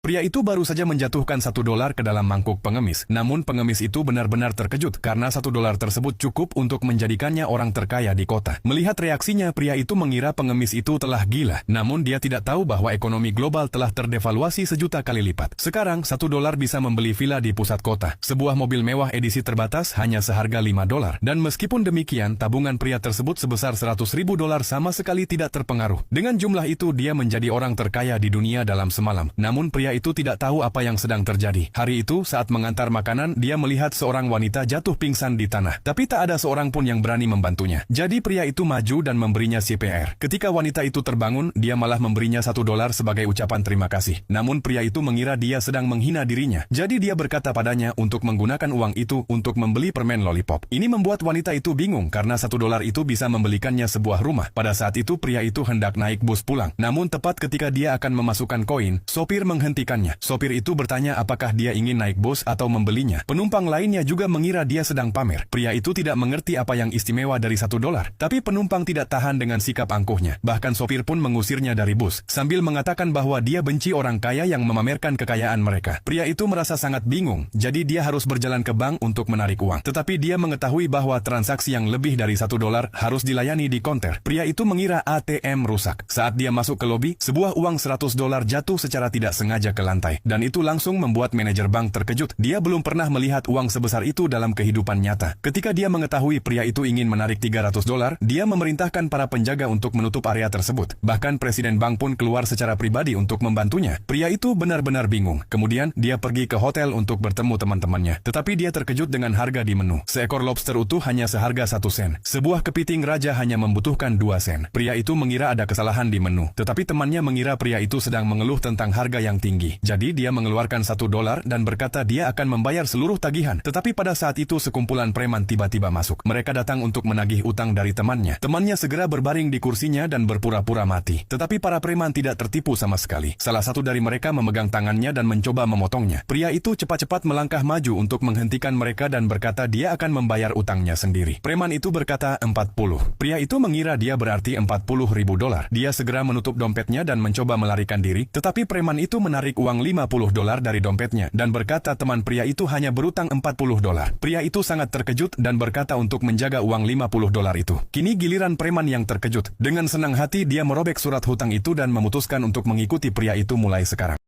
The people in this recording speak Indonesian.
Pria itu baru saja menjatuhkan $1 ke dalam mangkuk pengemis. Namun pengemis itu benar-benar terkejut karena $1 tersebut cukup untuk menjadikannya orang terkaya di kota. Melihat reaksinya, pria itu mengira pengemis itu telah gila. Namun dia tidak tahu bahwa ekonomi global telah terdevaluasi sejuta kali lipat. Sekarang $1 bisa membeli villa di pusat kota. Sebuah mobil mewah edisi terbatas hanya seharga $5. Dan meskipun demikian, tabungan pria tersebut sebesar $100.000 sama sekali tidak terpengaruh. Dengan jumlah itu, dia menjadi orang terkaya di dunia dalam semalam. Namun pria itu tidak tahu apa yang sedang terjadi. Hari itu, saat mengantar makanan, dia melihat seorang wanita jatuh pingsan di tanah. Tapi tak ada seorang pun yang berani membantunya. Jadi pria itu maju dan memberinya CPR. Ketika wanita itu terbangun, dia malah memberinya $1 sebagai ucapan terima kasih. Namun pria itu mengira dia sedang menghina dirinya. Jadi dia berkata padanya untuk menggunakan uang itu untuk membeli permen lollipop. Ini membuat wanita itu bingung karena $1 itu bisa membelikannya sebuah rumah. Pada saat itu pria itu hendak naik bus pulang. Namun tepat ketika dia akan memasukkan koin, sopir menghentikannya. Sopir itu bertanya apakah dia ingin naik bus atau membelinya. Penumpang lainnya juga mengira dia sedang pamer. Pria itu tidak mengerti apa yang istimewa dari $1. Tapi penumpang tidak tahan dengan sikap angkuhnya. Bahkan sopir pun mengusirnya dari bus, sambil mengatakan bahwa dia benci orang kaya yang memamerkan kekayaan mereka. Pria itu merasa sangat bingung, jadi dia harus berjalan ke bank untuk menarik uang. Tetapi dia mengetahui bahwa transaksi yang lebih dari $1 harus dilayani di konter. Pria itu mengira ATM rusak. Saat dia masuk ke lobi, sebuah uang $100 jatuh secara tidak sengaja ke lantai. Dan itu langsung membuat manajer bank terkejut. Dia belum pernah melihat uang sebesar itu dalam kehidupan nyata. Ketika dia mengetahui pria itu ingin menarik $300, dia memerintahkan para penjaga untuk menutup area tersebut. Bahkan presiden bank pun keluar secara pribadi untuk membantunya. Pria itu benar-benar bingung. Kemudian dia pergi ke hotel untuk bertemu teman-temannya. Tetapi dia terkejut dengan harga di menu. Seekor lobster utuh hanya seharga 1 sen. Sebuah kepiting raja hanya membutuhkan 2 sen. Pria itu mengira ada kesalahan di menu. Tetapi temannya mengira pria itu sedang mengeluh tentang harga yang tinggi. Jadi dia mengeluarkan $1 dan berkata dia akan membayar seluruh tagihan. Tetapi pada saat itu sekumpulan preman tiba-tiba masuk. Mereka datang untuk menagih utang dari temannya. Temannya segera berbaring di kursinya dan berpura-pura mati. Tetapi para preman tidak tertipu sama sekali. Salah satu dari mereka memegang tangannya dan mencoba memotongnya. Pria itu cepat-cepat melangkah maju untuk menghentikan mereka dan berkata dia akan membayar utangnya sendiri. Preman itu berkata 40. Pria itu mengira dia berarti $40.000. Dia segera menutup dompetnya dan mencoba melarikan diri. Tetapi preman itu menarik uang $50 dari dompetnya dan berkata teman pria itu hanya berutang $40. Pria itu sangat terkejut dan berkata untuk menjaga uang $50 itu. Kini giliran preman yang terkejut. Dengan senang hati dia merobek surat hutang itu dan memutuskan untuk mengikuti pria itu mulai sekarang.